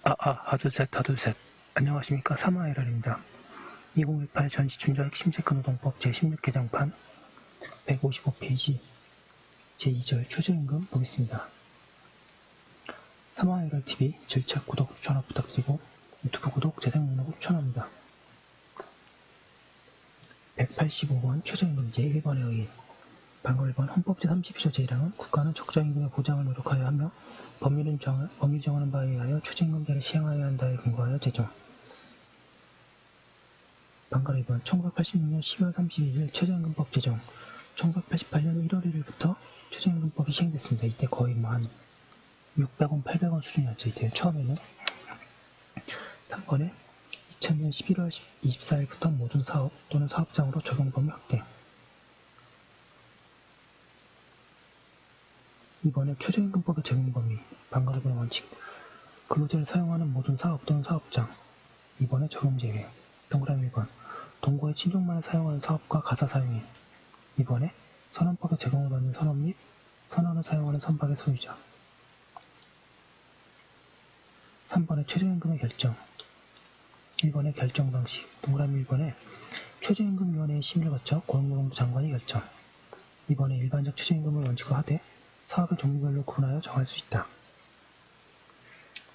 하둘셋. 안녕하십니까. 사마이럴입니다. 2018 전시춘자 핵심체크노동법 제16개정판 155페이지 제2절 최저임금 보겠습니다. 사마이럴TV 절차 구독, 추천업 부탁드리고 유튜브 구독, 재생 목록 추천합니다. 185번 최저임금 제1번에 의해 방금 1번 헌법 제32조 제1항은 국가는 적정임금의 보장을 노력하여 하며 법률이 정하는 바에 의하여 최저임금제를 시행하여야 한다에 근거하여 제정. 방금 2번 1986년 12월 31일 최저임금법 제정. 1988년 1월 1일부터 최저임금법이 시행됐습니다. 이때 거의 한 600원, 800원 수준이었죠. 이때 처음에는. 3번에 2000년 11월 24일부터 모든 사업 또는 사업장으로 적용 범위 확대. 2번에 최저임금법의 적용 범위, 방가르변 원칙, 근로자를 사용하는 모든 사업 또는 사업장. 2번에 적용 제외. 동그라미 1번, 동거의 친족만을 사용하는 사업과 가사 사용인. 2번에 선언법의 적용을 받는 선언 및 선언을 사용하는 선박의 소유자. 3번에 최저임금의 결정. 1번에 결정 방식, 동그라미 1번에 최저임금위원회의 심의를 거쳐 고용노동부 장관이 결정. 2번에 일반적 최저임금을 원칙으로 하되 사업의 종류별로 구분하여 정할 수 있다.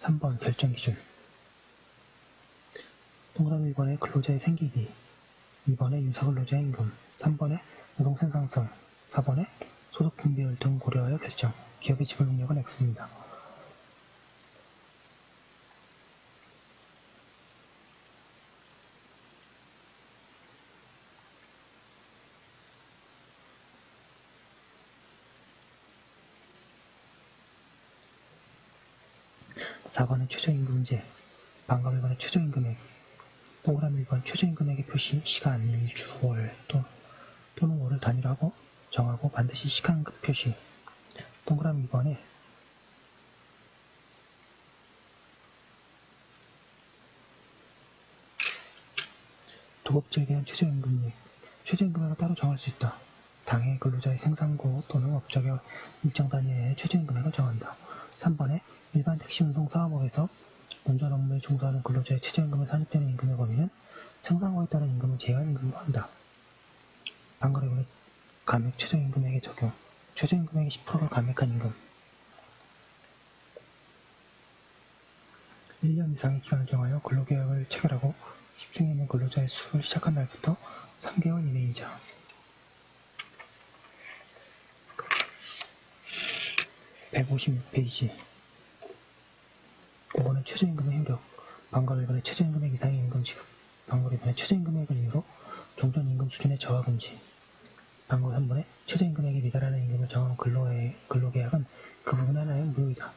3번 결정 기준. 동그라미 1번에 근로자의 생계비, 2번에 유사근로자의 임금, 3번에 노동 생산성, 4번에 소득 분배율 등 고려하여 결정. 기업의 지불 능력은 X입니다. (4번은) 최저임금제, 방금 1번의 최저임금액, 동그라미 1번 최저임금액의 표시, 시간, 일, 주, 월 또는 월을 단위로 하고 정하고 반드시 시간급 표시. 동그라미 2번에 도급제에 대한 최저임금액, 최저임금액을 따로 정할 수 있다. 당해 근로자의 생산고 또는 업적의 일정 단위의 최저임금액을 정한다. 3번에 일반 택시운송 사업업에서 운전 업무에 종사하는 근로자의 최저임금에 산입되는 임금의 범위는 생산고에 따른 임금을 제외한 임금으로 한다. 방가르변의 감액 최저임금액의 적용. 최저임금액의 10%를 감액한 임금. 1년 이상의 기간을 정하여 근로계약을 체결하고 10중에 있는 근로자의 수를 시작한 날부터 3개월 이내이자. (156페이지) 5번은 최저임금의 효력. 방금 1번의 최저임금액 이상의 임금 지급. 방금 2번의 최저임금액을 이유로 종전 임금 수준의 저하 금지. 방금 3번의 최저임금액에 미달하는 임금을 정한 근로계약은 그 부분 하나의 무효이다.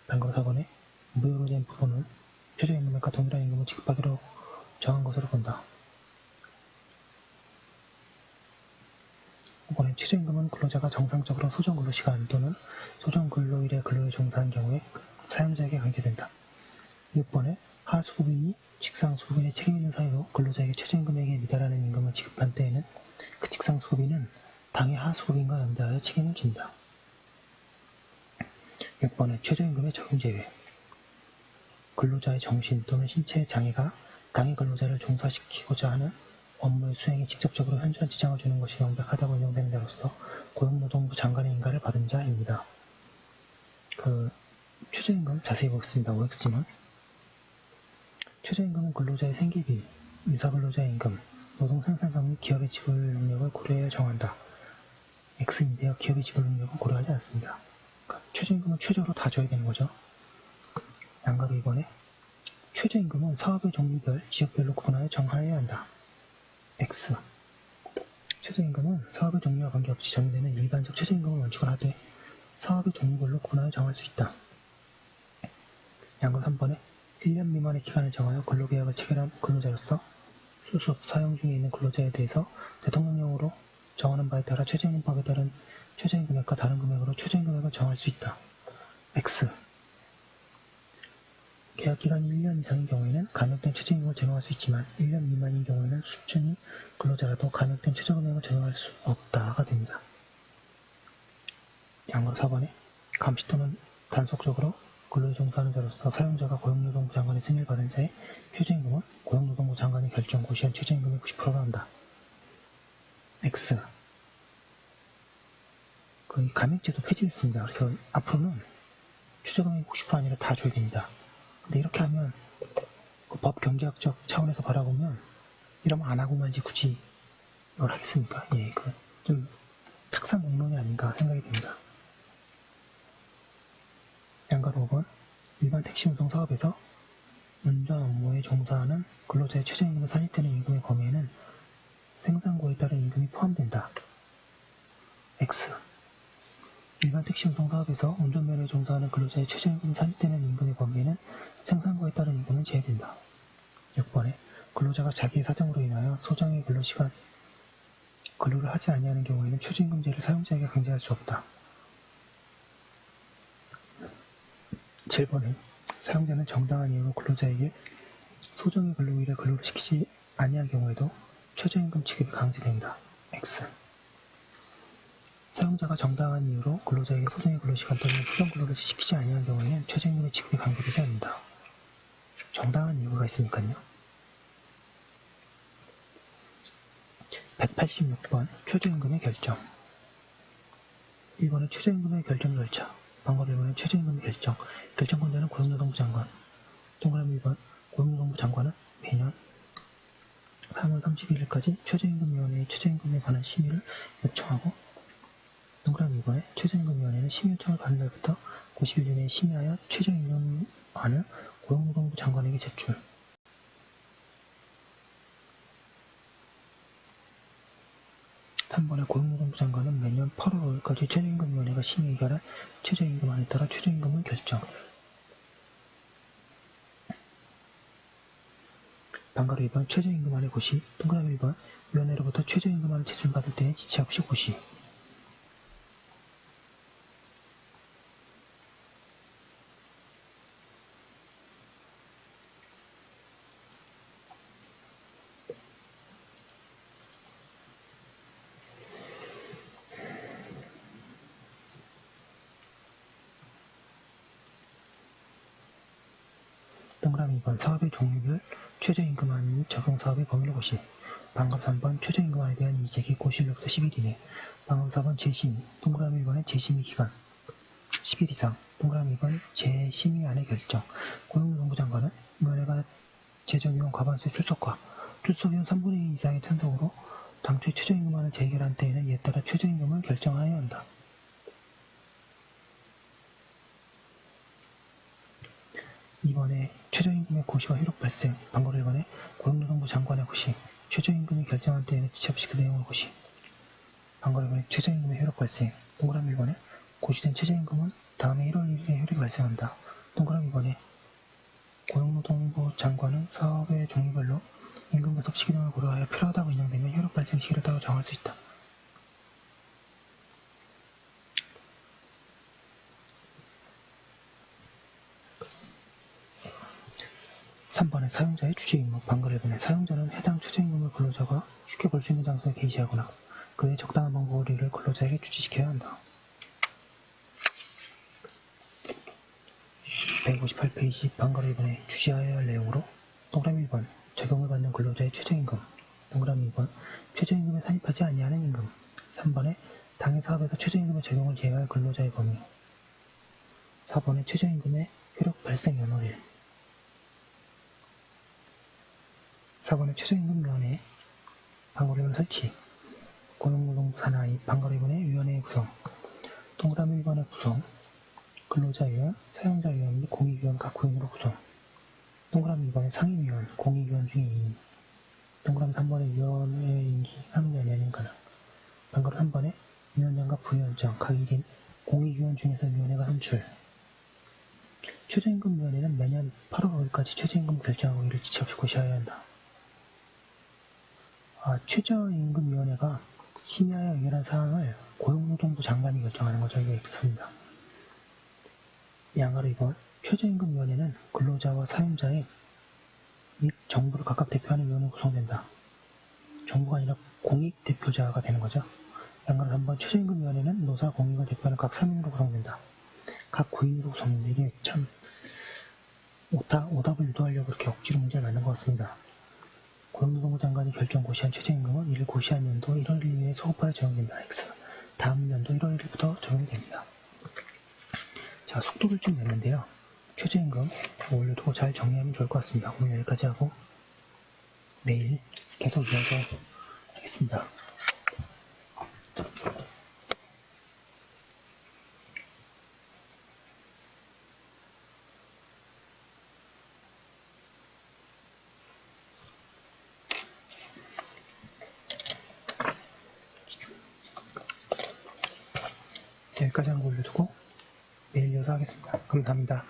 방금 4번의 무효로 된 부분은 최저임금액과 동일한 임금을 지급하기로 정한 것으로 본다. 5번의 최저임금은 근로자가 정상적으로 소정근로시간 또는 소정근로일의 근로에 종사한 경우에 사용자에게 강제된다. 6번에 하수급인이 직상수급인의 책임있는 사유로 근로자에게 최저임금액에 미달하는 임금을 지급한 때에는 그 직상수급인은 당해 하수급인과 연대하여 책임을 진다. 6번에 최저임금의 적용 제외. 근로자의 정신 또는 신체의 장애가 당해 근로자를 종사시키고자 하는 업무의 수행에 직접적으로 현저한 지장을 주는 것이 명백하다고 인정되는 자로서 고용노동부 장관의 인가를 받은 자입니다. 최저임금 자세히 보겠습니다. OX는 최저임금은 근로자의 생계비, 유사근로자의 임금, 노동 생산성 및 기업의 지불 능력을 고려하여 정한다. X인데요. 기업의 지불 능력은 고려하지 않습니다. 그러니까 최저임금은 최저로 다 줘야 되는 거죠. 양가로 2번에 최저임금은 사업의 종류별, 지역별로 구분하여 정하여야 한다. X. 최저임금은 사업의 종류와 관계없이 정의되는 일반적 최저임금을 원칙으로 하되 사업의 종류별로 구분하여 정할 수 있다. 양가 3번에 1년 미만의 기간을 정하여 근로계약을 체결한 근로자로서 수습, 사용 중에 있는 근로자에 대해서 대통령령으로 정하는 바에 따라 최저임금법에 따른 최저임금액과 다른 금액으로 최저임금액을 정할 수 있다. X. 계약기간이 1년 이상인 경우에는 감액된 최저임금을 적용할 수 있지만 1년 미만인 경우에는 수준이 근로자라도 감액된 최저금액을 적용할 수 없다가 됩니다. 양으로 4번에 감시 또는 단속적으로 근로에 종사하는 자로서 사용자가 고용노동부 장관의 승인을 받은 자의 최저임금은 고용노동부 장관의 결정 고시한 최저임금의 90%로 한다. X. 그 감액제도 폐지됐습니다. 그래서 앞으로는 최저금액 90% 아니라 다 줘야 됩니다. 근데 이렇게 하면 그 법 경제학적 차원에서 바라보면 이러면 안 하고만 이제 굳이 이걸 하겠습니까? 예, 그 좀 탁상 공론이 아닌가 생각이 듭니다. 양가로 5번 일반 택시 운송 사업에서 운전 업무에 종사하는 근로자의 최저임금에 산입되는 임금의 범위에는 생산고에 따른 임금이 포함된다. X. 일반 택시 운송 사업에서 운전면허에 종사하는 근로자의 최저임금에 산입되는 임금의 범위에는 생산고에 따른 임금은 제외된다. 6번에 근로자가 자기의 사정으로 인하여 소정의 근로시간 근로를 하지 아니하는 경우에는 최저임금제를 사용자에게 강제할 수 없다. 7번에 사용자는 정당한 이유로 근로자에게 소정의 근로일에 근로를 시키지 아니한 경우에도 최저임금 지급이 강제된다. X. 사용자가 정당한 이유로 근로자에게 소정의 근로시간 또는 소정 근로를 시키지 아니한 경우에는 최저임금의 지급이 강제되지 않는다. 정당한 이유가 있으니까요. 186번 최저임금의 결정. 1번은 최저임금의 결정 절차. 방법 1번은 최저임금의 결정. 결정권자는 고용노동부 장관. 동그라미 1번 고용노동부 장관은 매년 3월 31일까지 최저임금위원회의 최저임금에 관한 심의를 요청하고 동그라미 2번에 최저임금위원회는 심의 요청을 받은 날부터 90일 이내에 심의하여 최저임금안을 고용노동부 장관에게 제출. 3번에 고용노동부 장관은 매년 8월 5일까지 최저임금위원회가 심의 의결한 최저임금안에 따라 최저임금을 결정. 방가로 2번 최저임금안의 고시. 동그라미 1번 위원회로부터 최저임금안을 제출받을 때의 지체 없이 고시. 동그라미 2번 사업의 종류별 최저임금안 및 적용사업의 범위를 고시. 방금 3번 최저임금안에 대한 이의제기 고시일로부터 10일 이내. 방금 4번 재심의. 동그라미 1번의 재심의 기간 10일 이상. 동그라미 2번 재심의안의 결정. 고용노동부 장관은 위원회가 재정위원 과반수의 출석과 출석위원 3분의 2 이상의 찬성으로 당초의 최저임금안을 재결한 때에는 이에 따라 최저임금을 결정하여야 한다. 이번에 최저임금의 고시와 효력 발생. 방금 1번에 고용노동부 장관의 고시. 최저임금이 결정한 때에는 지체 없이 그 내용을 고시. 방금 1번에 최저임금의 효력 발생. 동그라미 1번에 고시된 최저임금은 다음해 1월 1일에 효력이 발생한다. 동그라미 2번에 고용노동부 장관은 사업의 종류별로 임금 가속 시기 등을 고려하여 필요하다고 인정되면 효력 발생 시기를 따로 정할 수 있다. 3번에 사용자의 주체 임무. 방금 1번에 사용자는 해당 최저임금을 근로자가 쉽게 볼 수 있는 장소에 게시하거나 그 외 적당한 방법으로 이를 근로자에게 주지시켜야 한다. 158페이지 방금 1번에 주시하여야 할 내용으로 동그라미 1번 적용을 받는 근로자의 최저임금. 동그라미 2번 최저임금에 산입하지 아니하는 임금. 3번에 당해 사업에서 최저임금의 적용을 제외할 근로자의 범위. 4번에 최저임금의 효력 발생 연월일. 4번에 최저임금위원회 방금 1번 설치. 고용노동부 산하의 방금 1번의 위원회의 구성. 동그라미 1번의 구성. 근로자위원, 사용자위원 및 공익위원 각 9인으로 구성. 동그라미 2번의 상임위원, 공익위원 중에 2인. 동그라미 3번의 위원회 임기 3년이 가능. 방금 3번의 위원장과 부위원장 각 1인, 공익위원 중에서 위원회가 선출. 최저임금위원회는 매년 8월 5일까지 최저임금 결정하고 이를 지체 없이 고시하여야 한다. 최저임금위원회가 심의하여 의결한 사항을 고용노동부 장관이 결정하는 거죠. 이게 X입니다. 양가로 2번 최저임금위원회는 근로자와 사용자의 및 정부를 각각 대표하는 위원회로 구성된다. 정부가 아니라 공익대표자가 되는 거죠. 양가로 3번 최저임금위원회는 노사, 공익을 대표하는 각 3인으로 구성된다. 각 구인으로 줬는데 이게 참 오답을 유도하려고 그렇게 억지로 문제를 만든 것 같습니다. 고용노동부 장관이 결정 고시한 최저임금은 이를 고시한 연도 1월 1일 이후에 소급하여 적용된다. X. 다음 연도 1월 1일부터 적용이 됩니다. 자, 속도를 좀 냈는데요. 최저임금 올려두고 잘 정리하면 좋을 것 같습니다. 오늘 여기까지 하고 내일 계속 이어서 하겠습니다. 여기까지 한 거 올려두고 내일 이어서 하겠습니다. 감사합니다.